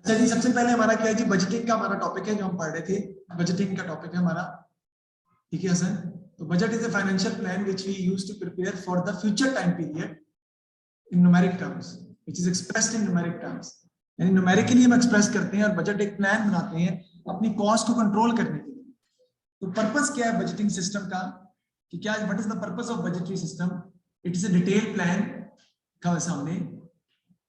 अच्छा जी, सबसे पहले हमारा क्या है जी, बजटिंग का हमारा टॉपिक है जो हम पढ़ रहे थे। बजटिंग का टॉपिक है हमारा, ठीक है सर। तो budget is a financial plan which we use to prepare for the future time period in numeric terms, which is expressed in numeric terms. यानी न्यूमेरिकली हम एक्सप्रेस करते हैं और बजट एक प्लान बनाते हैं अपनी कॉस्ट को कंट्रोल करने के लिए। तो पर्पस क्या है बजटिंग सिस्टम का, कि क्या what is the purpose of budgetary system? It is a detail plan का सामने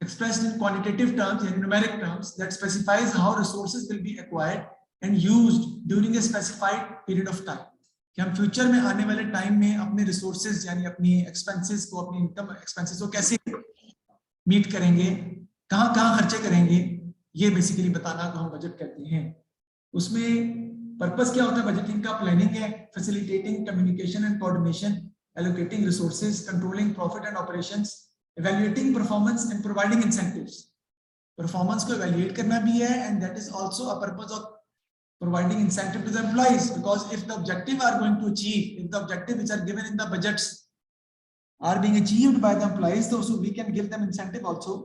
expressed in quantitative terms and numeric terms that specifies how resources will be acquired and used during a specified period of time। कि हम future में आने वाले time में अपने resources यानी अपनी एक्सपेंसेस को, अपनी इनकम एक्सपेंसेस को कैसे मीट करेंगे, कहाँ कहाँ खर्चे करेंगे, ये बेसिकली बताना को हम बजट कहते हैं। उसमें पर्पस क्या होता है बजटिंग का? प्लानिंग है, facilitating communication and coordination, allocating resources, controlling profit and operations, evaluating performance and providing incentives। Performance को evaluate करना भी है and that is also a purpose of providing incentive to the employees, because if the objective are going to achieve, if the objective which are given in the budgets are being achieved by the employees, so we can give them incentive also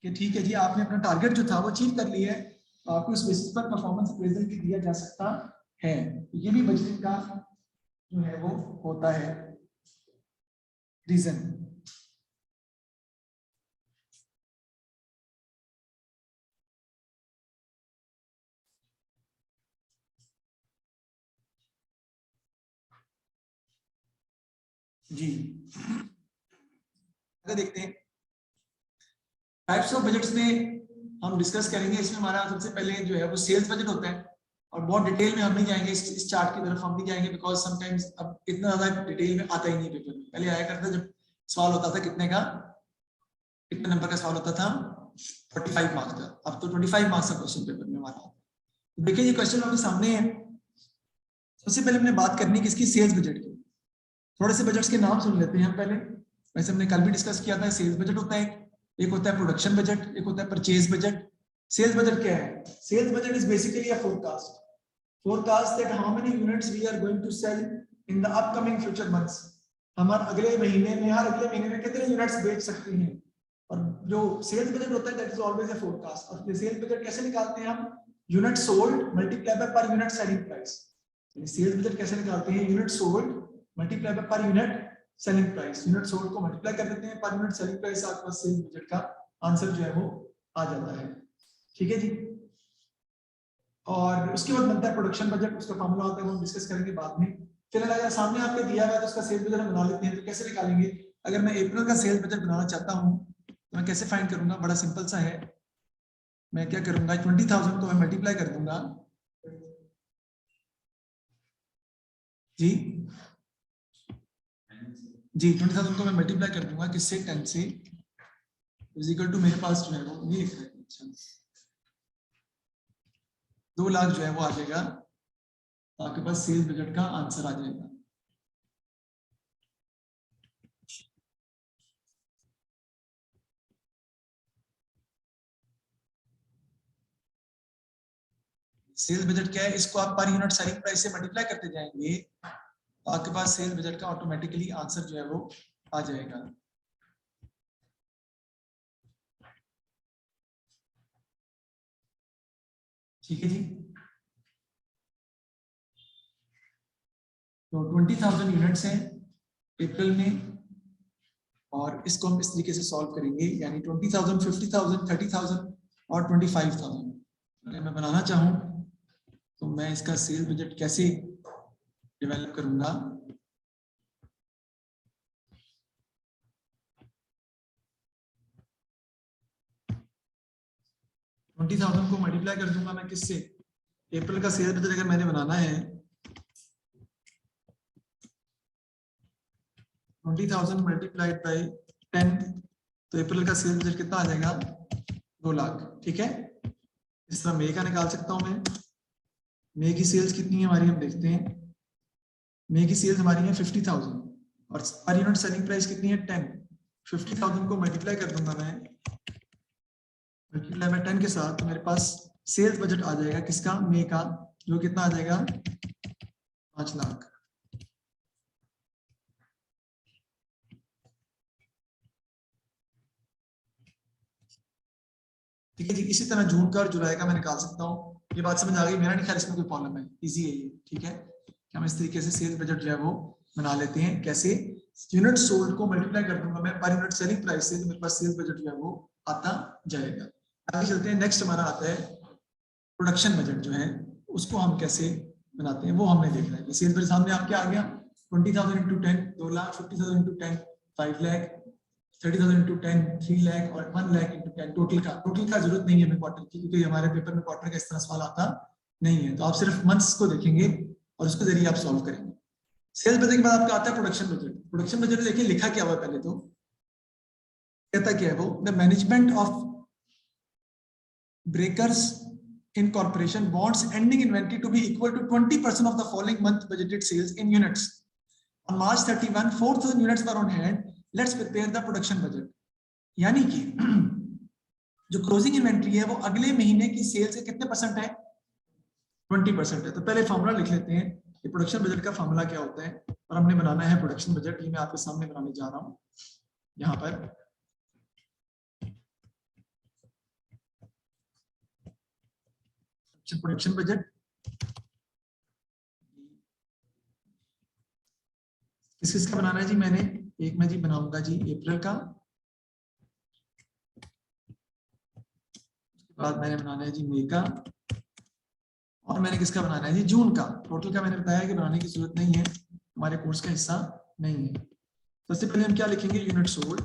कि ठीक है जी, आपने अपना target जो था वो achieve कर लिया है, आपको इस बेसिस पर परफॉर्मेंस अप्रेजल भी दिया जा सकता है। ये भी बजटिंग का जो है वो होता है रीजन। जी अगर देखते हैं टाइप्स ऑफ बजट्स में हम डिस्कस करेंगे। इसमें हमारा सबसे पहले जो है वो सेल्स बजट होता है, और बहुत डिटेल में हम नहीं जाएंगे, इस चार्ट की तरफ हम नहीं जाएंगे बिकॉज समटाइम्स अब इतना ज्यादा डिटेल में आता ही नहीं पेपर में। पहले आया करता जब सवाल होता था कितने का, कितने नंबर का सवाल होता था, 45 मार्क्स का। अब तो 25 मार्क्स का क्वेश्चन पेपर में हमारा। तो देखिए ये क्वेश्चन आपके सामने है। सबसे पहले हमने बात करनी है किसकी, सेल्स बजट की। थोड़े से बजट्स के नाम सुन लेते हैं हम पहले। वैसे हमने कल भी डिस्कस किया था, सेल्स बजट होता है, एक होता है प्रोडक्शन बजट, एक होता है परचेज बजट। सेल्स बजट क्या है? Sales budget is basically a forecast that how many units we are going to sell in the upcoming future months। हम अगले महीने में, हर अगले महीने में कितने यूनिट्स बेच सकते हैं। और जो सेल्स बजट होता है that is always a forecast. और ये सेल्स बजट कैसे निकालते हैं हम? Unit sold multiply by per unit selling price. Sales budget कैसे निकालते हैं? Unit sold multiply by per unit selling price. Unit sold को मल्टीप्लाई कर देते हैं पर यूनिट सेलिंग प्राइस, आपके पास सेल्स बजट का आंसर जो है वो आ जाता है। ठीक है जी। और उसके बाद बनता है प्रोडक्शन बजट, उसका फॉर्मूला होता है, वो हम डिस्कस करेंगे बाद में। फिर अगर सामने आपके दिया हुआ है तो उसका सेल्स बजट हम बना लेते हैं। तो कैसे निकालेंगे? अगर मैं अप्रैल का सेल्स बजट बनाना चाहता हूं तो मैं कैसे फाइंड करूंगा? बड़ा सिंपल सा है। मैं क्या करूंगा, 20,000 को मैं मल्टीप्लाई कर दूंगा जी 20,000 को मैं मल्टीप्लाई कर दूंगा किससे? 10 से, इज इक्वल टू, मेरे पास जो है वो ये लिख रहा है, अच्छा 2 लाख जो है वो आ जाएगा, आपके पास सेल्स बजट का आंसर आ जाएगा। सेल्स बजट क्या है? इसको आप पर यूनिट सेलिंग प्राइस से मल्टीप्लाई करते जाएंगे तो आपके पास सेल्स बजट का ऑटोमेटिकली आंसर जो है वो आ जाएगा। ठीक है जी। तो 20,000 यूनिट्स हैं अप्रैल में, और इसको हम इस तरीके से सॉल्व करेंगे, यानी 20,000, 50,000, 30,000 और 25,000। अगर मैं बनाना चाहूँ तो मैं इसका सेल बजट कैसे डेवलप करूंगा? ट्वेंटी थाउजेंड को मल्टीप्लाई कर दूंगा मैं किससे? अप्रैल का सेल बजट अगर मैंने बनाना है 20,000 मल्टीप्लाइड बाई 10, तो अप्रैल का सेल बजट कितना आ जाएगा? 2 लाख। ठीक है। इस तरह मई का निकाल सकता हूं मैं। मई की सेल्स कितनी है हमारी, हम देखते हैं। मई की सेल्स हमारी है 50,000 और पर यूनिट सेलिंग प्राइस कितनी है? 10। 50,000 को मल्टीप्लाई कर दूंगा मैं, मल्टीप्लाई बाय 10 के साथ, तो मेरे पास सेल्स बजट आ जाएगा किसका? मई का, जो कितना आ जाएगा? 5 लाख। ठीक है जी। इसी तरह जून का और जुलाई का मैं निकाल सकता हूँ। ये बात समझ आ गई? मेरा नहीं ख्याल इसमें कोई प्रॉब्लम है, इजी है ये। ठीक है, कि हम इस तरीके से सेल्स बजट जो है वो बना लेते हैं। कैसे? यूनिट सोल्ड को मल्टीप्लाई कर दूंगा मैं पर यूनिट सेलिंग प्राइस से, तो मेरे पास सेल्स बजट जो है वो आता जाएगा। आगे चलते हैं। नेक्स्ट हमारा आता है प्रोडक्शन बजट जो है, उसको हम कैसे बनाते हैं वो हमने देखना है। सेल्स बजट सामने आपके आ गया, 20,000 into 10 2 lakh, 50,000 into 10 5 lakh, 30,000 into 10 3 lakh और 1 लाख इंटू 10 टोटल का जरूरत नहीं है हमें क्वार्टर की, क्योंकि हमारे पेपर में क्वार्टर का इस तरह सवाल आता नहीं है। तो आप सिर्फ मंथ्स को देखेंगे और उसके जरिए आप सॉल्व करेंगे। सेल्स बजट के बाद आपका आता है प्रोडक्शन बजट। प्रोडक्शन बजट देखिए लिखा क्या हुआ, पहले तो कहता क्या है वो, the management of breakers in corporation wants ending inventory to be equal to 20% of the following month budgeted sales in units. On March 31, 4,000 units were on hand. Let's prepare the production budget. यानी कि जो closing inventory है वो अगले महीने की sales के कितने परसेंट है? 20% है। तो पहले फॉर्मूला लिख लेते हैं कि प्रोडक्शन बजट का फॉर्मूला क्या होता है, और हमने बनाना है प्रोडक्शन बजट। ये मैं आपके सामने बनाने जा रहा हूं यहाँ पर। प्रोडक्शन बजट किस किस का बनाना है जी? मैंने एक में जी बनाऊंगा जी अप्रैल का, उसके बाद मैंने बनाना है जी मई का, और मैंने किसका बनाना है जी? जून का। टोटल का मैंने बताया कि बनाने की जरूरत नहीं है, हमारे कोर्स का हिस्सा नहीं है। सबसे पहले हम क्या लिखेंगे? Unit sold.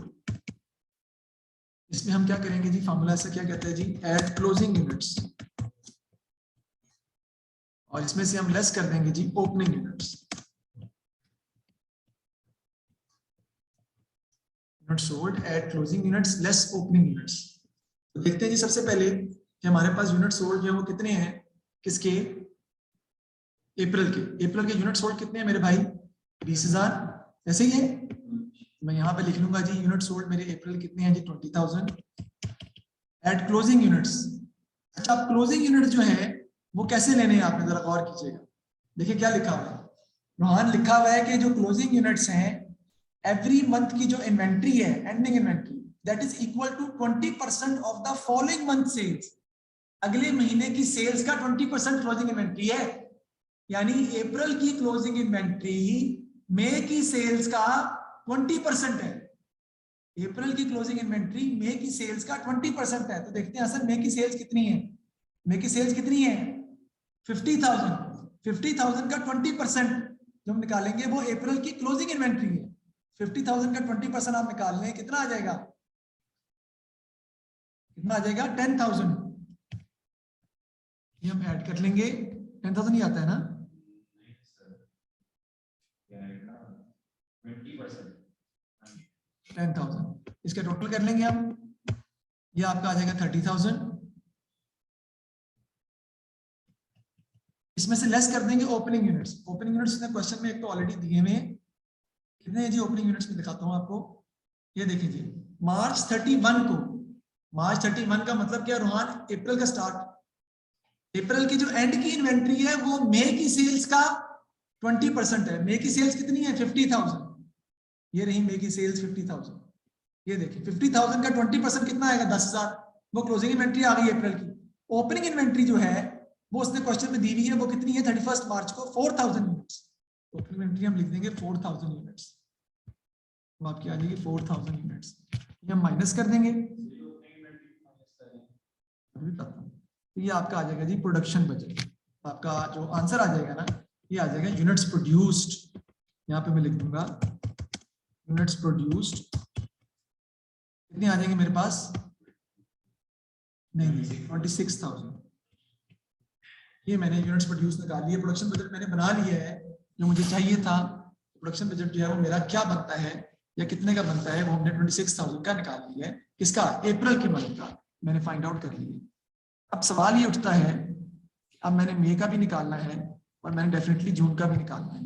इसमें हम क्या करेंगे जी? फॉर्मूला से क्या कहता है जी? एड क्लोजिंग यूनिट्स, और इसमें से हम लेस कर देंगे जी opening units. Unit sold add closing units less opening units. तो देखते हैं जी सबसे पहले कि हमारे पास यूनिट सोल्ड जो है वो कितने हैं? किसके? अप्रैल के। अप्रैल के यूनिट सोल्ड कितने हैं मेरे भाई? 20,000। ऐसे ही है, मैं यहाँ पे लिख लूंगा जी यूनिट सोल्ड मेरे अप्रैल कितने हैं जी? 20,000। Add closing units. अच्छा, अब क्लोजिंग यूनिट जो है वो कैसे लेने हैं आपने जरा गौर कीजिएगा। देखिए क्या लिखा हुआ है रोहन, लिखा हुआ है कि जो क्लोजिंग यूनिट्स हैं एवरी मंथ की जो इन्वेंट्री है, ending inventory, that is equal to 20% of the following month sales. अगले महीने की सेल्स का 20% क्लोजिंग इन्वेंट्री है। यानी अप्रैल की क्लोजिंग इन्वेंट्री मई की सेल्स का 20% है। अप्रैल की क्लोजिंग इन्वेंट्री मई की सेल्स का 20% है। तो देखते हैं असल मई की सेल्स कितनी है। मई की सेल्स कितनी है? 50,000। 50,000 का 20% जो हम निकालेंगे वो अप्रैल की क्लोजिंग इन्वेंट्री है। 50,000 का 20% आप निकाल लें, कितना आ जाएगा? कितना आ जाएगा? 10,000। ये हम ऐड कर लेंगे। 10,000 ही आता है ना? 10,000 इसका टोटल कर लेंगे हम, ये आपका आ जाएगा 30,000। इसमें से लेस कर देंगे ओपनिंग यूनिट्स। ओपनिंग यूनिट्स ने क्वेश्चन में एक तो ऑलरेडी दिए हुए हैं, कितने हैं जी ओपनिंग यूनिट्स में? दिखाता हूं आपको। ये देखिए जी, मार्च 31 को, मार्च 31 का मतलब क्या रोहान? अप्रैल का स्टार्ट। अप्रैल की जो एंड की इन्वेंट्री है वो मई की सेल्स का 20% है। मई की सेल्स कितनी है? 50,000। ये रही मई की सेल्स 50,000। ये देखिए 50,000 का 20% कितना आएगा? 10,000। वो क्लोजिंग इन्वेंट्री आ गई अप्रैल की। ओपनिंग इन्वेंट्री जो है वो उसने क्वेश्चन में दी हुई है, वो कितनी है? 31 मार्च को 4,000 यूनिट्स। ओपनिंग इन्वेंट्री हम लिख देंगे 4,000 यूनिट्स। तो आपकी आ जाएगी 4,000 यूनिट्स। ये हम माइनस कर देंगे, तो ये आपका आ जाएगा जी प्रोडक्शन बजट। आपका जो आंसर आ जाएगा ना, ये आ जाएगा यूनिट्स प्रोड्यूस्ड। यहाँ पे मैं लिख दूंगा यूनिट्स प्रोड्यूस्ड। कितने आ जाएंगे मेरे पास? नहीं, 26,000। ये मैंने यूनिट्स प्रोड्यूस निकाल लिए। प्रोडक्शन बजट मैंने बना लिया है जो मुझे चाहिए था। प्रोडक्शन बजट जो है वो मेरा क्या बनता है या कितने का बनता है, वो हमने 26,000 का निकाल लिया है। किसका? अप्रैल के मंथ का मैंने फाइंड आउट कर लिया। अब सवाल ये उठता है, अब मैंने मई का भी निकालना है और मैंने डेफिनेटली जून का भी निकालना है।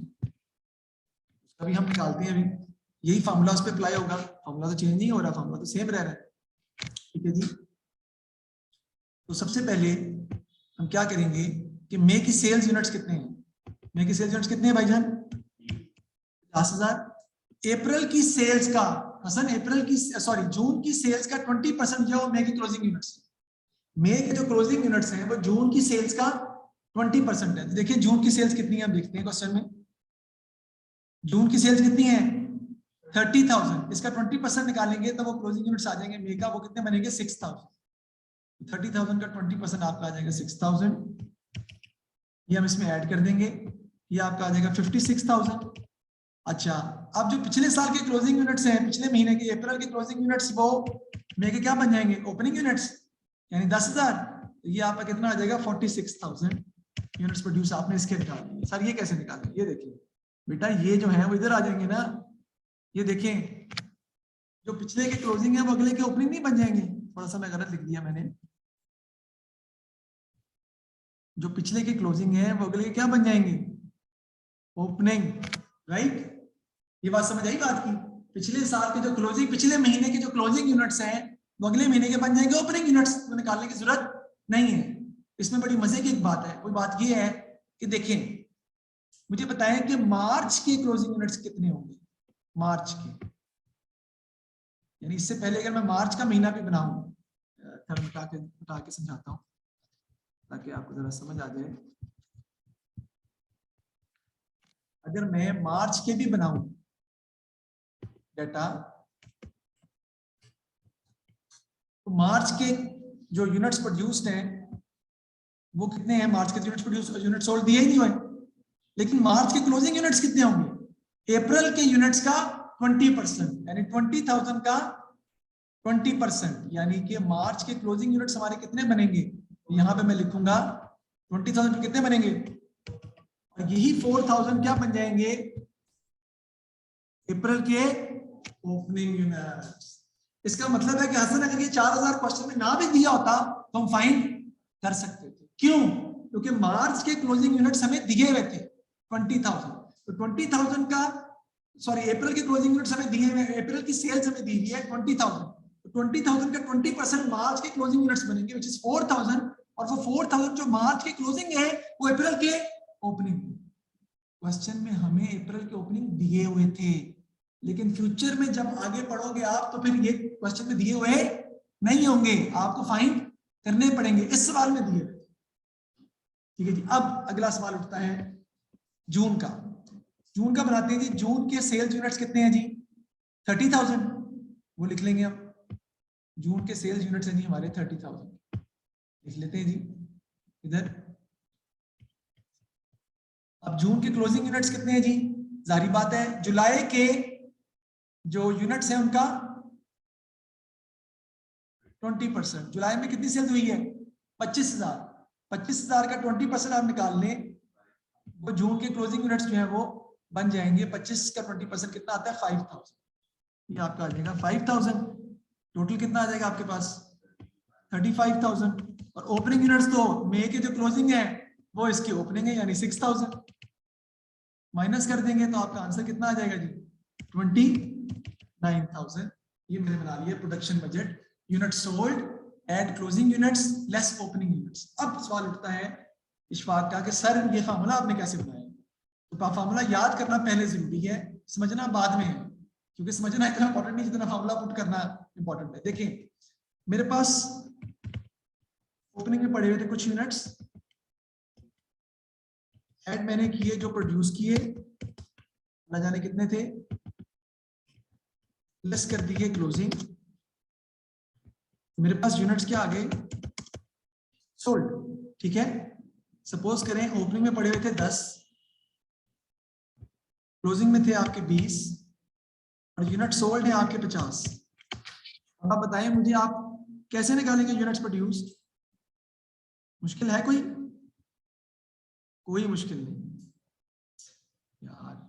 उसका भी हम निकालते हैं। अभी यही फॉर्मूला उस पर अप्लाई होगा, फॉर्मूला तो चेंज नहीं हो रहा, फॉर्मूला तो सेम रह रहा है। ठीक है जी। तो सबसे पहले हम क्या करेंगे कि मई की सेल्स यूनिट्स कितने हैं? मई की सेल्स यूनिट्स कितने हैं भाईजान? 50,000। अप्रैल की सेल्स का, हसन अप्रैल की सॉरी जून की सेल्स का 20% जो है वो मई की क्लोजिंग यूनिट्स। मई के जो क्लोजिंग यूनिट्स हैं वो जून की सेल्स का 20% है। देखिए जून की सेल्स कितनी है, हम देखते हैं क्वेश्चन में। जून की सेल्स कितनी है 30,000, इसका 20% निकालेंगे तो वो क्लोजिंग यूनिट्स आ जाएंगे मई का, वो कितने बनेंगे 6,000। 30,000 का 20% आपका आ जाएगा 6,000, ये हम इसमें ऐड कर देंगे, ये आपका आ जाएगा 56,000। अच्छा, अब जो पिछले साल के क्लोजिंग यूनिट्स हैं, पिछले महीने के अप्रैल के क्लोजिंग यूनिट्स, वो मई के क्या बन जाएंगे ओपनिंग यूनिट्स, यानी 10,000। ये आपका कितना आ जाएगा 46,000 यूनिट्स प्रोड्यूस आपने इसके निकाल दिए। सर ये कैसे निकालें, ये देखिए बेटा, ये जो है वो इधर आ जाएंगे ना, ये देखें जो पिछले के क्लोजिंग है वो अगले के ओपनिंग नहीं बन जाएंगे। थोड़ा सा मैं गलत लिख दिया मैंने, जो पिछले के क्लोजिंग है वो अगले के क्या बन जाएंगे ओपनिंग, राइट। ये बात समझ आई बात की, पिछले साल के जो क्लोजिंग, पिछले महीने के जो क्लोजिंग यूनिट्स हैं वो अगले महीने के बन जाएंगे ओपनिंग यूनिट्स, तो निकालने की जरूरत नहीं है। इसमें बड़ी मजे की एक बात है, वो बात ये है कि देखें, मुझे बताएं कि मार्च के क्लोजिंग यूनिट्स कितने होंगे, मार्च के, यानी इससे पहले अगर मैं मार्च का महीना भी बनाऊं, मिटा के समझाता हूं ताकि आपको जरा समझ आ जाए। अगर मैं मार्च के भी बनाऊं डाटा, तो मार्च के जो यूनिट्स प्रोड्यूस्ड हैं वो कितने हैं, मार्च के यूनिट्स प्रोड्यूस, यूनिट सोल्ड दिए ही नहीं हुए, लेकिन मार्च के क्लोजिंग यूनिट्स कितने होंगे, अप्रैल के यूनिट्स का 20%, यानी 20,000 का 20%, यानी कि मार्च के क्लोजिंग यूनिट्स हमारे कितने बनेंगे, यहां पे मैं लिखूंगा 20,000 कितने बनेंगे, और यही 4,000 क्या बन जाएंगे अप्रैल के ओपनिंग यूनिट्स। इसका मतलब है कि हसन अगर ये 4,000 क्वेश्चन में ना भी दिया होता तो हम फाइंड कर सकते थे। क्यों? क्योंकि मार्च के क्लोजिंग यूनिट्स हमें दिए हुए थे 20,000, तो 20,000 का, सॉरी अप्रैल के क्लोजिंग यूनिट्स हमें दिए हुए, अप्रैल की सेल्स हमें दी हुई है 20,000, तो 20,000 का 20% मार्च के क्लोजिंग यूनिट्स बनेंगे विच इज 4,000, और वो 4,000 जो मार्च के क्लोजिंग है वो अप्रैल के ओपनिंग। क्वेश्चन में हमें अप्रैल के ओपनिंग दिए हुए थे, लेकिन फ्यूचर में जब आगे पढ़ोगे आप तो फिर ये क्वेश्चन में दिए हुए नहीं होंगे, आपको फाइंड करने पड़ेंगे, इस सवाल में दिए हुए। ठीक है जी। अब अगला सवाल उठता है जून का। जून का बनाते हैं जी, जून के सेल्स यूनिट्स कितने हैं जी 30,000, वो लिख लेंगे हम, जून के सेल्स यूनिट्स हैं जी हमारे 30,000, लिख लेते हैं जी इधर। अब जून के क्लोजिंग यूनिट्स कितने हैं जी, जारी बात है जुलाई के जो यूनिट्स हैं उनका 20%, जुलाई में कितनी सेल्स हुई है 25,000, 25,000 का 20% आप निकाल लें, वो जून के क्लोजिंग यूनिट्स जो है वो बन जाएंगे, 25 का 20% कितना आता है 5,000, ये आपका आ जाएगा 5,000। टोटल कितना आ जाएगा आपके पास 35,000, और ओपनिंग यूनिट्स तो मई के जो क्लोजिंग है वो इसकी ओपनिंग है यानी 6,000, माइनस कर देंगे तो आपका आंसर कितना आ जाएगा जी 29,000। ये मैंने बना लिया production budget, unit sold add closing units less opening units. अब सवाल उठता है इशफाक का कि सर ये फार्मूला आपने कैसे बनाया, तो फार्मूला याद करना पहले जरूरी है, समझना बाद में है, क्योंकि समझना इतना इंपॉर्टेंट नहीं जितना फार्मूला पुट करना इंपॉर्टेंट है। देखिए मेरे पास ओपनिंग में पड़े हुए थे कुछ यूनिट्स, ऐड मैंने किए जो प्रोड्यूस किए, ना जाने कितने थे, लेस कर दिए क्लोजिंग, मेरे पास यूनिट्स क्या आ गए सोल्ड। ठीक है, सपोज करें ओपनिंग में पड़े हुए थे 10, क्लोजिंग में थे आपके 20, और यूनिट सोल्ड है आपके 50। अब आप बताएं मुझे आप कैसे निकालेंगे यूनिट्स प्रोड्यूस्ड, मुश्किल है कोई? कोई मुश्किल नहीं यार,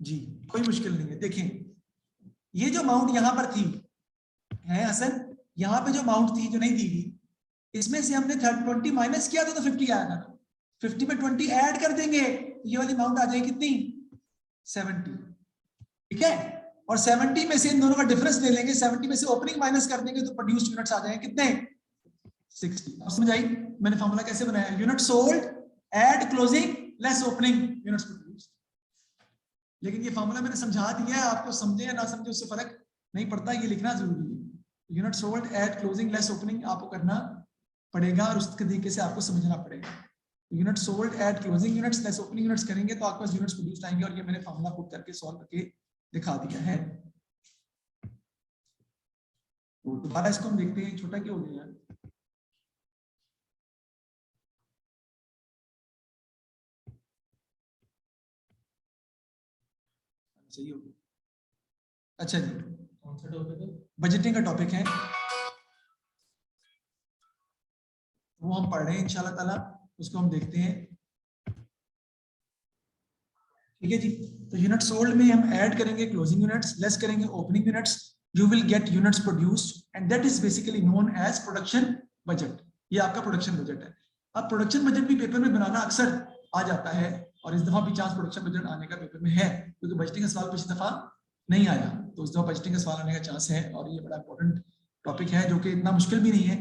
जी कोई मुश्किल नहीं है। देखें ये जो अमाउंट यहां पर थी है हसन, यहां पे जो अमाउंट थी जो नहीं दी गई, इसमें से हमने 20 माइनस किया तो 50 आया था, 50 में 20 ऐड कर देंगे तो ये वाली अमाउंट आ जाएगी कितनी 70। ठीक है, और 70 में से इन दोनों का डिफरेंस ले लेंगे, 70 में से ओपनिंग माइनस कर देंगे तो प्रोड्यूस्ड यूनिट्स आ जाएंगे कितने 60। अब समझ आई मैंने फार्मूला कैसे बनाया, unit sold add closing less opening units produced. लेकिन ये फॉर्मूला मैंने समझा दिया है, आपको समझे या ना समझे उससे फर्क नहीं पड़ता, ये लिखना जरूरी है। Unit sold add closing less opening आपको करना पड़ेगा और उस तरीके से आपको समझना पड़ेगा। Unit sold add closing units less opening units करेंगे तो आपके पास यूनिट्स प्रोड्यूस आएंगे, और ये मैंने फॉर्मूला पुट करके सॉल्व करके दिखा दिया है। तो दोबारा इसको हम देखते हैं, छोटा क्यों हो गया, सही हो गया। अच्छा जी, कौन सा टॉपिक है? बजटिंग का टॉपिक है, वो हम पढ़ रहे हैं इंशाल्लाह ताला, उसको हम देखते हैं। ठीक है जी, तो यूनिट सोल्ड में हम ऐड करेंगे क्लोजिंग यूनिट्स, लेस करेंगे opening units, you will get units produced and that is basically known as production budget. ये आपका प्रोडक्शन बजट है। अब प्रोडक्शन बजट भी पेपर में बनाना अक्सर आ जाता है, और इस दफा भी चांस प्रोडक्शन बजट आने का पेपर में है, क्योंकि बजटिंग का सवाल पिछली दफा नहीं आया, तो इस दफा बजटिंग का सवाल आने का चांस है, और ये बड़ा इंपॉर्टेंट टॉपिक है जो कि इतना मुश्किल भी नहीं है।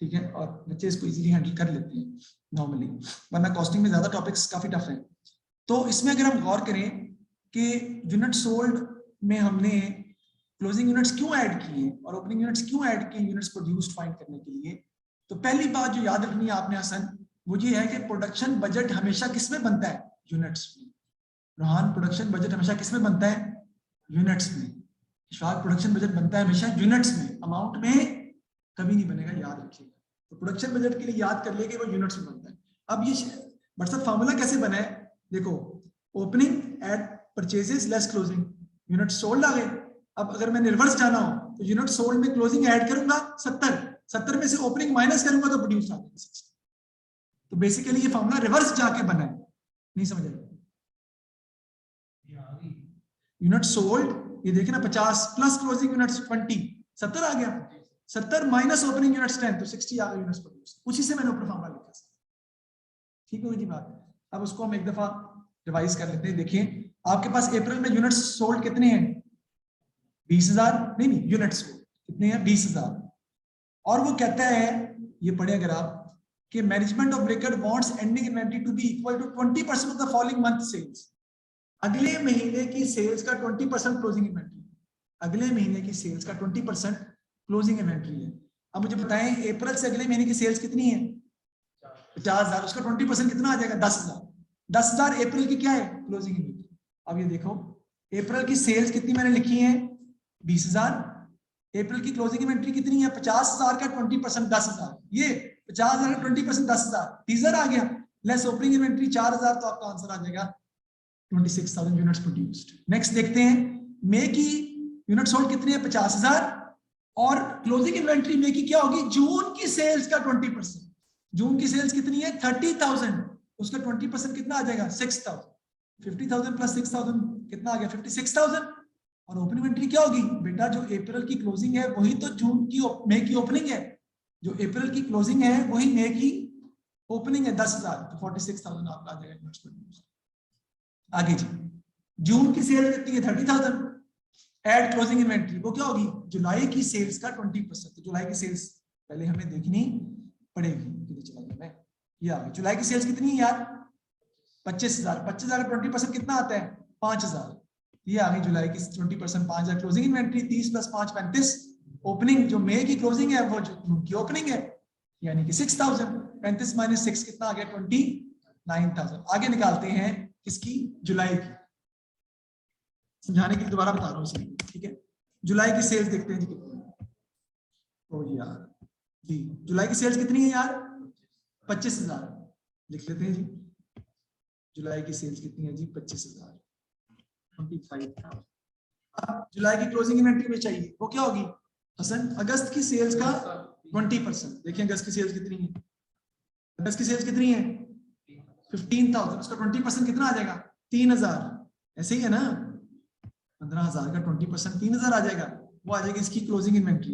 ठीक है, और बच्चे इसको इजीली हैंडल कर लेते हैं नॉर्मली, वरना कॉस्टिंग में ज्यादा टॉपिक्स काफी टफ है। तो इसमें अगर हम गौर करें कि यूनिट सोल्ड में हमने क्लोजिंग यूनिट्स क्यों ऐड किए और ओपनिंग यूनिट्स क्यों ऐड किए यूनिट्स प्रोड्यूस्ड फाइंड करने के लिए, तो पहली बात जो याद रखनी है आपने हसन, वो ये है कि प्रोडक्शन बजट हमेशा किसमें बनता है? यूनिट्स में। रोहान, प्रोडक्शन बजट हमेशा किसमें बनता है? यूनिट्स में। इशफाक, प्रोडक्शन बजट बनता है हमेशा यूनिट्स में, अमाउंट में कभी नहीं बनेगा, याद रखिएगा। तो प्रोडक्शन बजट के लिए याद कर लिए कि वो यूनिट्स में बनता है। अब ये व्हाट्सएप फार्मूला कैसे बना है, देखो, opening add purchases less closing, unit sold आ गए। अब अगर मैंने रिवर्स जाना हो तो यूनिट सोल्ड में क्लोजिंग ऐड करूंगा 70 में से ओपनिंग माइनस करूंगा तो प्रोड्यूस आ जाएगा 60। तो बेसिकली ये फार्मूला रिवर्स जाके बना है, नहीं समझ आएगा। यूनिट सोल्ड, ये देखिए ना, 50 प्लस क्लोजिंग यूनिट्स 20, 70 आ गया। 70 माइनस ओपनिंग यूनिट्स 10, तो 60 आ गया यूनिट्स प्रोड्यूस। उसी से मैंने ऊपर फार्मूला लिखा। ठीक होगी जी बात। अब उसको हम एक दफा रिवाइज कर लेते हैं। देखिए, आपके पास अप्रैल में यूनिट्स सोल्ड कितने हैं? 20,000, नहीं यूनिट्स सोल्ड कितने हैं? 20,000। और वो कहता है, ये पढ़े अगर आप, कि management of record wants ending inventory to be equal to 20% of the following month sales. अगले महीने की सेल्स का 20% क्लोजिंग इन्वेंट्री, अगले महीने की सेल्स का 20% क्लोजिंग इन्वेंट्री है। अब मुझे बताएं, अप्रैल से अगले महीने की सेल्स कितनी है? 50,000, उसका 20% कितना आ जाएगा? 10,000। 10,000 अप्रैल की क्या है? Closing inventory. अब ये देखो, अप्रैल की सेल्स कितनी मैंने लिखी है? 20,000। अप्रैल की क्लोजिंग इन्वेंट्री कितनी है? 50,000 का 20% 10,000। ये 50,000 का 20% 10,000, टीजर आ गया, लेस ओपनिंग इन्वेंट्री 4,000, तो आपका आंसर आ जाएगा 26,000 यूनिट्स प्रोड्यूस्ड। नेक्स्ट देखते हैं, मई की यूनिट सोल्ड कितनी है? 50,000, और क्लोजिंग इन्वेंट्री मई की क्या होगी? जून की सेल्स का 20%। जून की सेल्स कितनी है? 30,000, उसका 20% कितना आ जाएगा? 6,000। 50,000 प्लस 6,000 कितना आ गया? 56,000। और ओपन इन्वेंट्री क्या होगी बेटा? जो अप्रैल की क्लोजिंग है वही तो जून की मई की ओपनिंग है, जो अप्रैल की क्लोजिंग है वही मई की ओपनिंग है, 10,000, तो 46,000 आपका आ जाएगा। आगे जी, जून की सेल कितनी है? 30,000, एड क्लोजिंग इन्वेंट्री, वो क्या होगी? जुलाई की सेल्स का 20%। तो जुलाई की सेल्स पहले हमें देखनी पड़ेगी। कितनी चला गया मैं, ये आ गई। जुलाई की सेल्स कितनी है यार? 25,000। 25,000 का 20% कितना आता है? 5,000। ये आ गई जुलाई की 20%, 5,000 क्लोजिंग इन्वेंट्री। 30 प्लस 5 35, ओपनिंग जो मई की क्लोजिंग है वो जो जून की ओपनिंग है, यानी कि 6,000। 35 माइनस 6 कितना आ गया? 29,000। आगे निकालते हैं किसकी? जुलाई की। समझाने के लिए दोबारा बता रहा हूँ इसे, ठीक है। जुलाई की सेल्स देखते हैं जी कितनी है। ओ यार जी, जुलाई की सेल्स कितनी है यार? 25,000। लिख लेते हैं जी, जुलाई की सेल्स कितनी है जी? 25,000। 25,000। अब जुलाई की क्लोजिंग इन्वेंट्री में चाहिए, वो क्या होगी हसन? अगस्त की सेल्स का 20%। देखिए अगस्त की सेल्स कितनी है? अगस्त की सेल्स कितनी है? 15,000, उसका 20% कितना आ जाएगा? 3,000। ऐसे ही है ना, 15,000 का 20% 3,000 आ जाएगा, वो आ जाएगी इसकी क्लोजिंग इन्वेंट्री।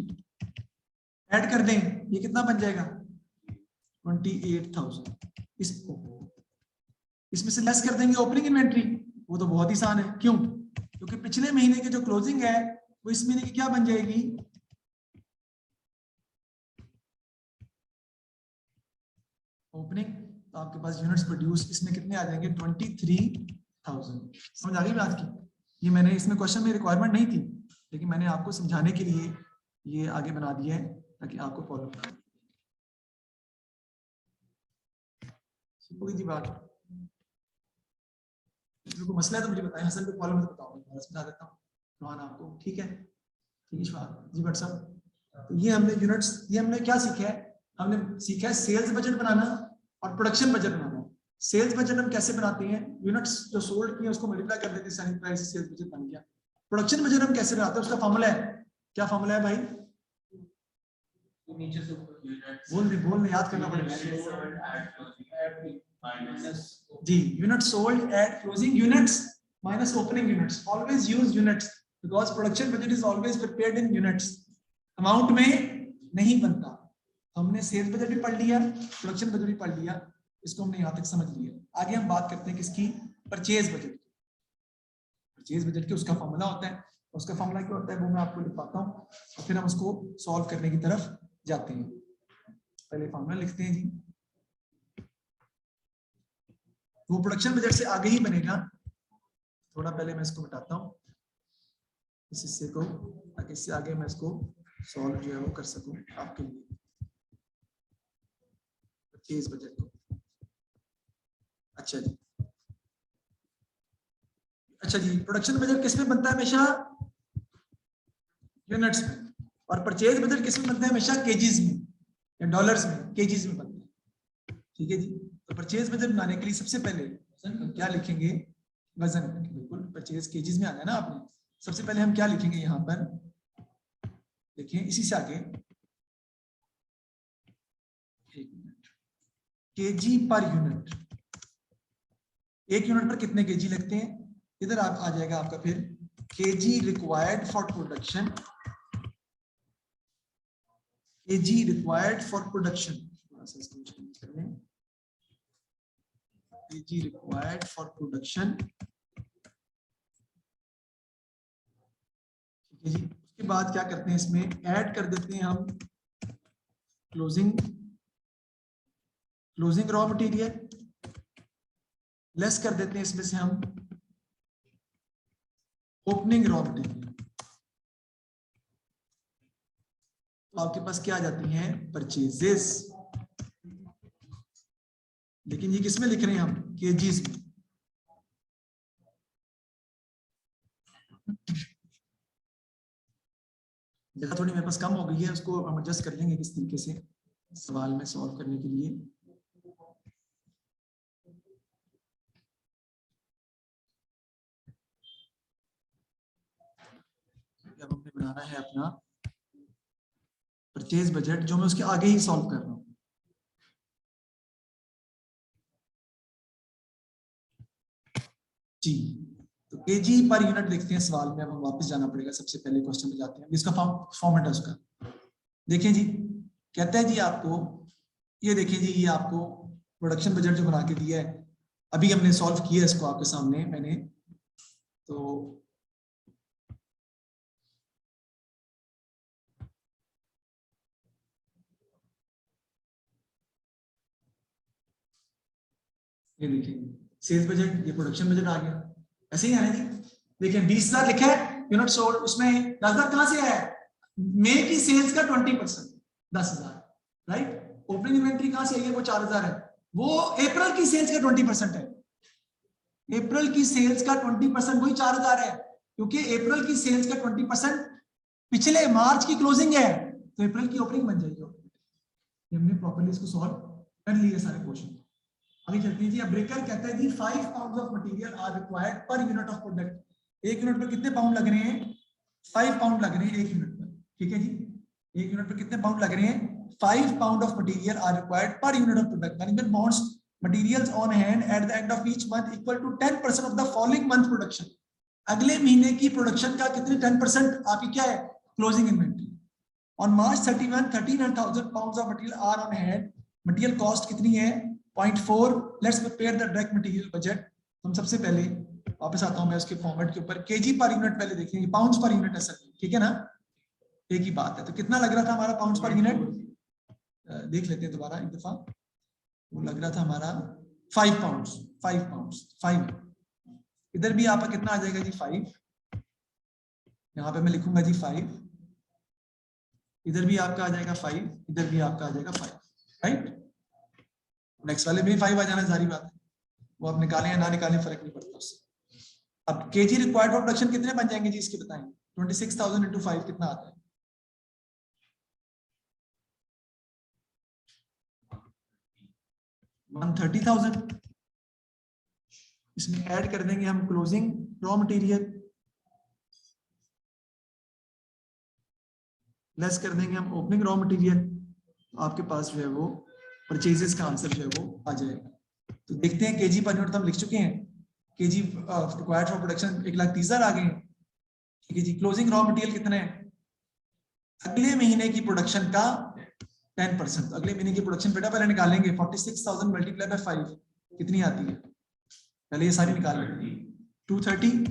ऐड कर दें, ये कितना बन जाएगा? 28,000। इसको इसमें से लेस कर देंगे ओपनिंग इन्वेंट्री, वो तो बहुत ही आसान है। क्यों? क्योंकि पिछले महीने की जो क्लोजिंग है वो इस महीने की क्या बन जाएगी? ओपनिंग। तो आपके पास यूनिट्स प्रोड्यूस इसमें कितने आ जाएंगे? 23,000। समझ आ गई बात की? ये मैंने इसमें क्वेश्चन में रिक्वायरमेंट नहीं थी, लेकिन मैंने आपको समझाने के लिए ये आगे बना दिया है ताकि आपको फॉलो कोई जी बात को मसला है तो मुझे बताएं, हसन को फॉलो मत बताओ, मैं समझा देता हूँ रोहान आपको। ठीक है जी भट्ट साहब। तो ये हमने यूनिट्स, ये हमने क्या सीखा है, हमने सीखा है सेल्स बजट बनाना और प्रोडक्शन बजट बनाना। सेल्स बजट हम कैसे बनाते हैं, यूनिट्स जो सोल्ड किए उसको मल्टीप्लाई कर देते हैं, सेलिंग प्राइस, सेल्स बजट बन गया। प्रोडक्शन बजट हम कैसे बनाते हैं, उसका फॉर्मूला है, क्या फॉर्मूला है भाई, नीचे से बोल याद करना पड़ेगा जी। Unit sold add closing units minus opening units, always use units because production budget is always prepared in units, amount में नहीं बनता। हमने सेल्स बजट भी पढ़ लिया, प्रोडक्शन बजट भी पढ़ लिया, इसको हमने यहाँ तक समझ लिया। आगे हम बात करते हैं किसकी, परचेज बजट। परचेज बजट के उसका फॉर्मूला होता है, उसका फॉर्मूला क्या होता है वो मैं आपको लिखवाता हूँ और फिर हम उसको सॉल्व करने की तरफ जाते हैं। पहले फॉर्मूला लिखते हैं जी, वो प्रोडक्शन बजट से आगे ही बनेगा। थोड़ा पहले मैं इसको मिटाता हूँ इस हिस्से को, ताकि इससे आगे मैं इसको सॉल्व जो है वो कर सकूं आपके लिए परचेज बजट को। अच्छा जी, प्रोडक्शन बजट किस में बनता है, हमेशा यूनिट्स में, और परचेज बजट किस में बनता है, हमेशा केजीज में या डॉलर्स में, केजीज में बनता है। ठीक है जी। तो परचेज बजट बनाने के लिए सबसे पहले हम क्या लिखेंगे, वजन। बिल्कुल, परचेज केजीज में आना है ना आपने। सबसे पहले हम क्या लिखेंगे यहाँ पर, देखिए इसी से आगे, केजी पर यूनिट, एक यूनिट पर कितने केजी लगते हैं, इधर आप आ जाएगा आपका फिर KG required for production, KG required for production, KG required for production. ठीक है जी। उसके बाद क्या करते हैं, इसमें ऐड कर देते हैं हम क्लोजिंग रॉ मटेरियल, लेस कर देते हैं इसमें से हम ओपनिंग रॉ मटेरियल। तो आपके पास क्या आ जाती हैं, परचेजेस। लेकिन ये किसमें लिख रहे हैं हम, केजीज में। जगह थोड़ी मेरे पास कम हो गई है, उसको हम एडजस्ट कर लेंगे किस तरीके से सवाल में सॉल्व करने के लिए। अब हमने बनाना है अपना परचेज बजट, जो मैं उसके आगे ही सॉल्व कर रहा हूं। जी, तो केजी पर यूनिट लिखते हैं सवाल में। अब हम वापस जाना पड़ेगा, सबसे पहले क्वेश्चन में जाते हैं, इसका फॉर्मेट है उसका। देखिए जी, कहता है जी आपको, ये देखिए जी, ये आपको प्रोडक्शन बजट जो बना के दिया है, अभी हमने सॉल्व किया इसको आपके सामने मैंने। तो ये देखिए सेल्स बजट, ये प्रोडक्शन बजट आ गया, ऐसे ही है जी। देखिए 20,000 लिखा है यूनिट सोल्ड, उसमें 10,000 कहां से आया है, मई की सेल्स का 20%, 10,000, राइट। ओपनिंग इन्वेंट्री कहां से आई है, वो 4,000 है, वो अप्रैल की सेल्स का 20% है। अप्रैल की सेल्स का 20% वही 4,000 है, क्योंकि अप्रैल की सेल्स का 20% पिछले मार्च की क्लोजिंग है, तो अप्रैल की ओपनिंग बन जाएगी। हमने प्रॉपर्ली इसको सॉल्व कर लिए सारे क्वेश्चन। आगे चलते हैं जी। अब ब्रेकर कहता है जी 5 pound of material are required per unit of product. एक यूनिट पर कितने पाउंड लग रहे हैं, 5 पाउंड लग रहे हैं एक यूनिट पर। ठीक है जी, एक यूनिट पर कितने पाउंड लग रहे हैं, 5 pound of material are required per unit of product. Management wants materials on hand at the end of each month equal to 10% of the following month production। अगले महीने की प्रोडक्शन का कितने 10% आपकी क्या है, closing inventory. On March 31, 13,000 pounds of material are on hand। Material cost कितनी है, 0.4। Let's prepare the direct material budget. हम सबसे पहले वापस आता हूं मैं उसके फॉर्मेट के ऊपर, केजी पर यूनिट पहले देखेंगे, पाउंड्स पर यूनिट है सर, ठीक है ना, एक ही बात है। तो कितना लग रहा था हमारा पाउंड्स पर यूनिट, देख लेते हैं दोबारा एक दफा। वो लग रहा था हमारा 5 पाउंड्स, 5 पाउंड्स, 5। इधर भी आपका कितना आ जाएगा जी, 5। यहाँ पे मैं लिखूंगा जी 5, इधर भी आपका आ जाएगा 5, इधर भी आपका आ जाएगा 5, राइट। नेक्स्ट वाले में 5 आ जाना, सारी बात है, वो आप निकालें या ना निकालें फर्क नहीं पड़ता उससे। अब केजी रिक्वायर्ड फॉर प्रोडक्शन कितने बन जाएंगे जी, इसके बताएंगे। 26,000 इंटू 5 कितना आता है? 130,000। इसमें ऐड कर देंगे हम क्लोजिंग रॉ मटेरियल, लेस कर देंगे हम ओपनिंग रॉ मटेरियल, आपके पास जो है वो परचेजेस का आंसर जो है वो आ जाएगा। तो देखते हैं केजी पर यूनिट हम लिख चुके हैं, केजी रिक्वायर्ड फॉर प्रोडक्शन 1,30,000 आ गए हैं, ठीक है जी। क्लोजिंग रॉ मटेरियल कितने हैं? अगले महीने की प्रोडक्शन का 10%। अगले महीने की प्रोडक्शन बेटा पहले निकालेंगे, 46,000 मल्टीप्लाई बाय 5 कितनी आती है, पहले ये सारी निकाल लेंगे। 230,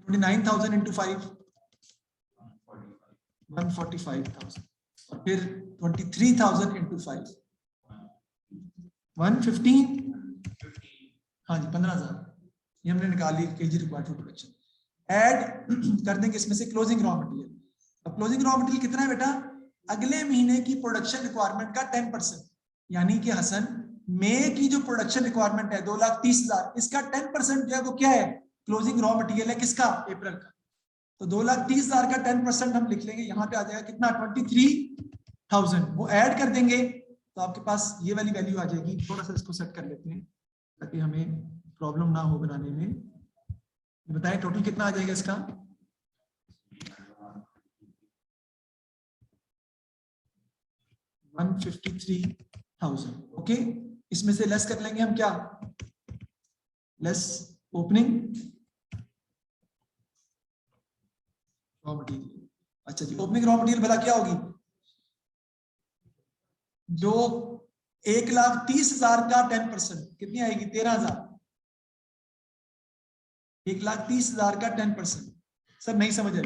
29,000 इंटू 5 145,000, और फिर 23,000 इंटू 5 115, हाँ जी 15,000, ये हमने निकाल ली KG required for production. Add कर देंगे इसमें से क्लोजिंग रॉ मटेरियल। अब क्लोजिंग रॉ मटेरियल कितना है बेटा? अगले महीने की प्रोडक्शन रिक्वायरमेंट का 10%, यानी कि हसन मई की जो प्रोडक्शन रिक्वायरमेंट है 2,30,000, इसका 10% जो है वो क्या है? क्लोजिंग रॉ मटेरियल है, किसका? अप्रैल का। तो 2,30,000 का 10% हम लिख लेंगे, यहाँ पे आ जाएगा कितना? 23,000। वो ऐड कर देंगे तो आपके पास ये वाली वैल्यू आ जाएगी। थोड़ा सा इसको सेट कर लेते हैं ताकि हमें प्रॉब्लम ना हो बनाने में। बताएं टोटल कितना आ जाएगा इसका? 153,000। ओके, इसमें से लेस कर लेंगे हम क्या? Less opening raw material. अच्छा जी, ओपनिंग रॉ मटेरियल भला क्या होगी? जो 1,30,000 का 10% कितनी आएगी? 13,000। 1,30,000 का 10%। सर नहीं समझ आई,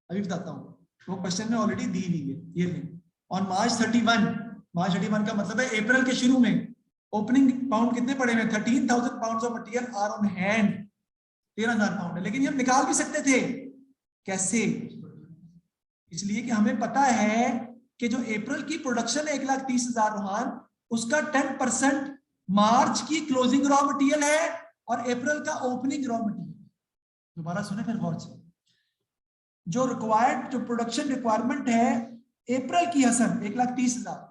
अभी बताता हूँ, वो क्वेश्चन में ऑलरेडी दी हुई है। ये लें, ऑन मार्च 31, मार्च 31 का मतलब है अप्रैल के शुरू में ओपनिंग पाउंड कितने पड़े हुए? 13,000 pound of material are on hand. 13,000 pound है, लेकिन ये हम निकाल भी सकते थे। कैसे? इसलिए कि हमें पता है कि जो अप्रैल की प्रोडक्शन है 1,30,000 रोहान, उसका 10% मार्च की क्लोजिंग रॉ मटेरियल है और अप्रैल का ओपनिंग रॉ मटेरियल। दोबारा सुने फिर गौर से, जो रिक्वायर्ड जो प्रोडक्शन रिक्वायरमेंट है अप्रैल की हसन 1,30,000,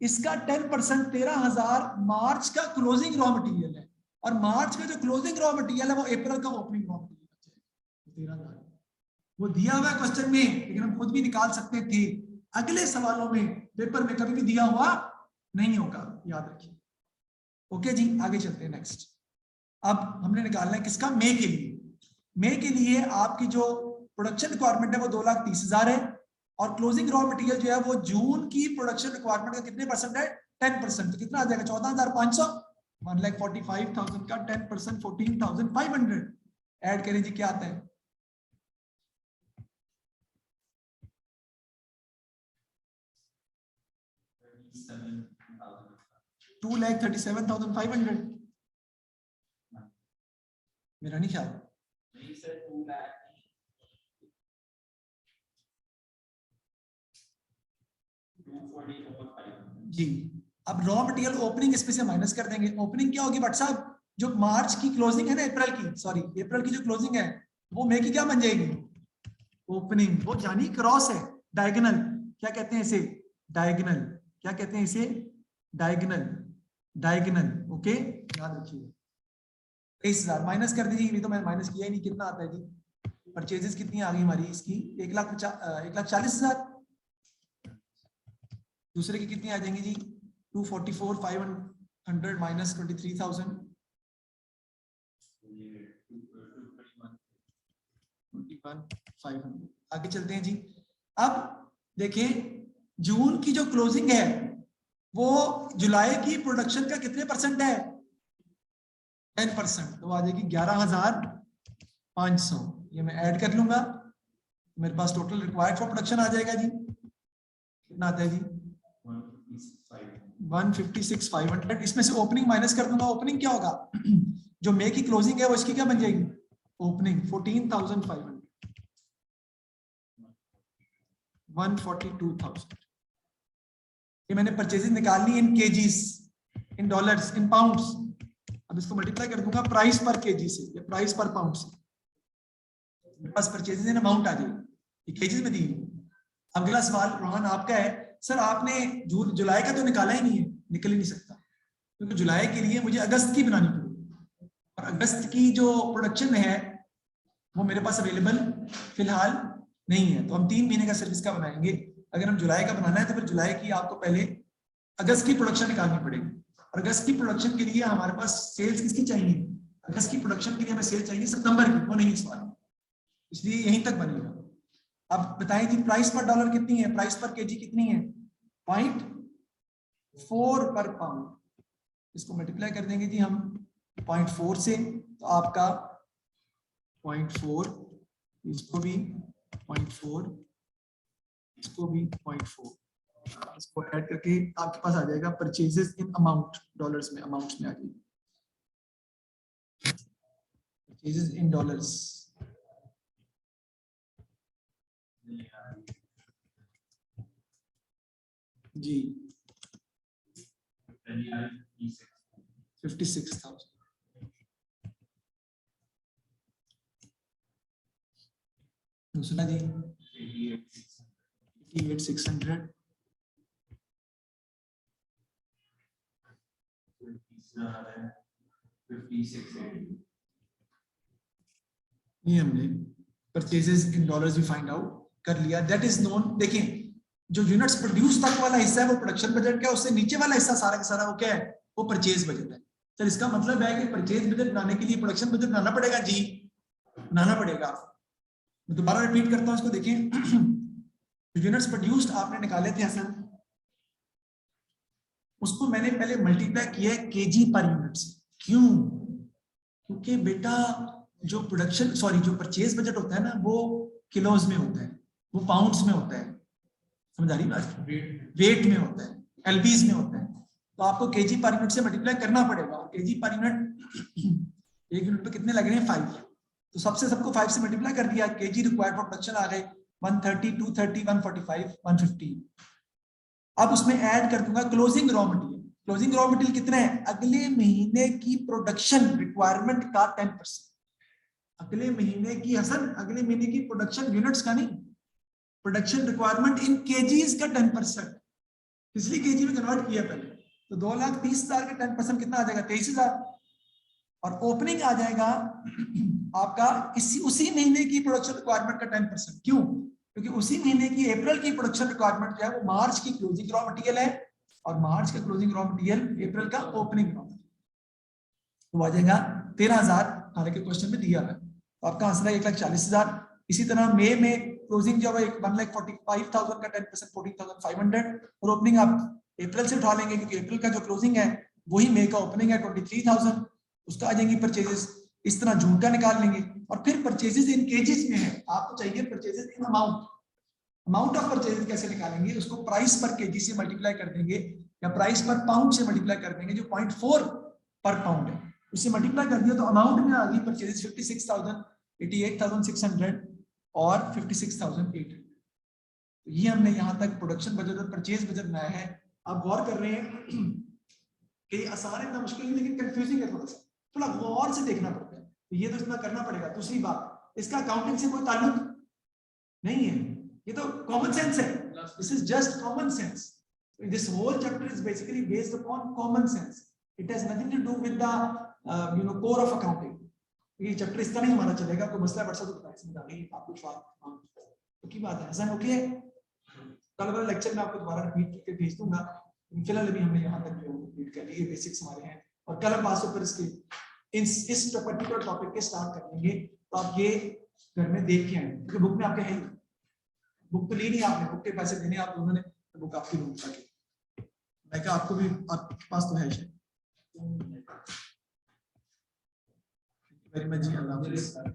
इसका 10% 13,000 मार्च का क्लोजिंग रॉ मटेरियल है, और मार्च का जो क्लोजिंग रॉ मटेरियल है वो अप्रैल का ओपनिंग रॉ मटेरियल है 13,000। वो दिया हुआ क्वेश्चन में, लेकिन हम खुद भी निकाल सकते थे। अगले सवालों में पेपर में कभी भी दिया हुआ नहीं होगा, याद रखिए। ओके जी, आगे चलते हैं नेक्स्ट। अब हमने निकालना है किसका? मई के लिए। मई के लिए आपकी जो प्रोडक्शन रिक्वायरमेंट है वो 2,30,000 है, और क्लोजिंग रॉ मटेरियल जो है वो जून की प्रोडक्शन रिक्वायरमेंट का कितने परसेंट है? 10%। तो कितना आ जाएगा? 14,500। 1,45,000 का 10% 14,500। ऐड करें जी, क्या आता है? 2,37,500। मेरा नहीं ख्याल जी। अब रॉ मटेरियल ओपनिंग इसमें से माइनस कर देंगे। ओपनिंग क्या होगी भट्ट साहब? जो मार्च की क्लोजिंग है ना, अप्रैल की, सॉरी अप्रैल की जो क्लोजिंग है वो मई की क्या बन जाएगी? ओपनिंग। वो जानी क्रॉस है, डायगोनल। क्या कहते हैं इसे? डायगोनल। क्या कहते हैं इसे? डायगोनल। डायगोनल। ओके, याद रखिए। 23,000 माइनस कर दीजिए, नहीं तो मैंने माइनस किया ही नहीं। कितना आता है जी? परचेजेस कितनी आ गई हमारी इसकी? 1,40,000। दूसरे की कितनी आ जाएंगी जी? 244,500 माइनस 23,000, 21,500। आगे चलते हैं जी। अब देखिए, जून की जो क्लोजिंग है वो जुलाई की प्रोडक्शन का कितने परसेंट है? 10%। तो आ जाएगी 11,500। ये मैं ऐड कर लूंगा, मेरे पास टोटल रिक्वायर्ड फॉर प्रोडक्शन आ जाएगा जी। कितना आता है जी? 156,500। इसमें से ओपनिंग माइनस कर दूंगा। ओपनिंग क्या होगा? जो मई की क्लोजिंग है वो इसकी क्या बन जाएगी? ओपनिंग 14,500। 142,000। ये मैंने परचेजेस निकालनी in KGs, in dollars, in pounds. अब इसको मल्टीप्लाई कर दूंगा प्राइस पर केजी से या प्राइस पर पाउंड से, मेरे पास परचेजेस इन अमाउंट आ जाएगी, ये केजीज में दी। अगला सवाल रोहन आपका है, सर आपने जुलाई का तो निकाला ही नहीं है। निकल ही नहीं सकता, क्योंकि जुलाई के लिए मुझे अगस्त की बनानी पड़ेगी, और अगस्त की जो प्रोडक्शन है वो मेरे पास अवेलेबल फिलहाल नहीं है। तो हम 3 महीने का सर्विस का बनाएंगे। अगर हम जुलाई का बनाना है तो फिर जुलाई की आपको पहले अगस्त की प्रोडक्शन निकालनी पड़ेगी। और अगस्त की प्रोडक्शन के लिए हमारे पास सेल्स किसकी चाहिए? अगस्त की प्रोडक्शन के लिए हमें सेल्स चाहिए सितंबर की, वो नहीं इस बार, इसलिए यहीं तक बनेगा। अब बताएं जी प्राइस पर डॉलर कितनी है, प्राइस पर केजी कितनी है? 0.4 पर पाउंड। इसको मल्टीप्लाई कर देंगे जी हम 0.4 से, तो आपका 0.4, इसको भी 0.4, इसको भी 0.4, इसको ऐड करके आपके पास आ जाएगा परचेजेस इन अमाउंट, डॉलर्स में, अमाउंट्स में आ जाएगी परचेजेस इन डॉलर्स। जी 56,000। दूसरा जी 88,600। ये हमने परचेजेस इन डॉलर्स भी फाइंड आउट कर लिया, दैट इज नोन। देखिए जो यूनिट्स प्रोड्यूस तक वाला हिस्सा है वो प्रोडक्शन बजट का है, उससे नीचे वाला हिस्सा सारा का सारा वो क्या है? वो परचेज बजट है। तो इसका मतलब है कि परचेज बजट बनाने के लिए प्रोडक्शन बजट बनाना पड़ेगा जी, बनाना पड़ेगा। मैं दोबारा रिपीट करता हूं इसको, देखिए यूनिट्स प्रोड्यूस्ड आपने निकाले थे हसन, उसको मैंने पहले मल्टीप्लाई किया है केजी पर यूनिट से। क्यों? क्योंकि बेटा जो प्रोडक्शन जो परचेज बजट होता है ना वो किलोज में होता है, वो पाउंड्स में होता है, समझ आ रही बात? वेट में होता है, एलबीज में होता है। तो आपको केजी पर यूनिट से मल्टीप्लाई करना पड़ेगा, और केजी पर यूनिट एक यूनिट पे कितने लग रहे हैं? 5। तो सबको 5 से मल्टीप्लाई कर दिया, केजी रिक्वायर्ड फॉर प्रोडक्शन आ गए 130, 230, 145, 150। अब उसमें ऐड कर दूंगा closing raw material. Closing raw material कितना है? अगले महीने की प्रोडक्शन रिक्वायरमेंट का 10%। अगले महीने की हसन, अगले महीने की प्रोडक्शन यूनिट्स का नहीं, प्रोडक्शन रिक्वायरमेंट इन केजीज का 10%, इसलिए केजी में कन्वर्ट किया पहले। तो 2,30,000 का 10% कितना आ जाएगा? 23,000। और ओपनिंग आ जाएगा आपका उसी महीने की प्रोडक्शन रिक्वायरमेंट का 10%। क्यों? क्योंकि उसी महीने की अप्रैल की प्रोडक्शन रिक्वायरमेंट जो है वो मार्च की क्लोजिंग रॉ मटेरियल है, और मार्च का क्लोजिंग रॉ मटेरियल अप्रैल का ओपनिंग रॉ मटेरियल, तो आ जाएगा 13,000, हालांकि क्वेश्चन में दिया है। तो आपका आंसर है 1,40,000। इसी तरह मई में क्लोजिंग जो है 1,45,000 का 10% 14,500, और ओपनिंग आप अप्रैल से उठा लेंगे, क्योंकि अप्रैल का जो क्लोजिंग है वही मई का ओपनिंग है 23,000, उसका आ जाएंगी परचेजेस। इस तरह जून का निकाल लेंगे। और फिर परचेजेस इन केजीज में है, आपको चाहिए purchases in amount. Amount of purchases कैसे निकालेंगे? उसको प्राइस पर केजी से मल्टीप्लाई कर देंगे, या प्राइस पर पाउंड से मल्टीप्लाई कर देंगे, जो 0.4 पर पाउंड है उससे मल्टीप्लाई कर दिया, तो अमाउंट में आ गई परचेजेस 56,000, 88,600 और 56,800। तो ये हमने यहाँ तक प्रोडक्शन बजट और परचेज बजट बनाया है। आप गौर कर रहे हैं कि आसान इतना मुश्किल नहीं, लेकिन कंफ्यूजिंग है, थोड़ा गौर से देखना पड़ता है, तो ये तो इतना करना पड़ेगा। दूसरी बात, इसका अकाउंटिंग से कोई ताल्लुक नहीं है, ये तो कॉमन सेंस है, this is just common sense. This whole chapter is basically based upon common sense, it has nothing to do with the core of accounting. ये चैप्टर इस तरह ही हमारा चलेगा, कोई मसला बरसा तो बताइए, समझ आ गई आपको? तो की बात है हसन, ओके? कल वाले लेक्चर में आपको दोबारा रिपीट करके भेज दूंगा, फिलहाल अभी हमने यहाँ तक जो कंप्लीट कर लिए, बेसिक्स हमारे हैं, और कल हम पास ऊपर इसके इस पर्टिकुलर टॉपिक के स्टार्ट कर लेंगे। तो आप ये घर में देख के आए, क्योंकि बुक में आपके है, बुक तो ली नहीं आपने, बुक के पैसे देने आप दोनों ने, तो बुक आपकी रूम तक है। मैं कहा आपको भी, आपके पास तो है शायद। वेरी मच जी, अल्लाह हाफिज़।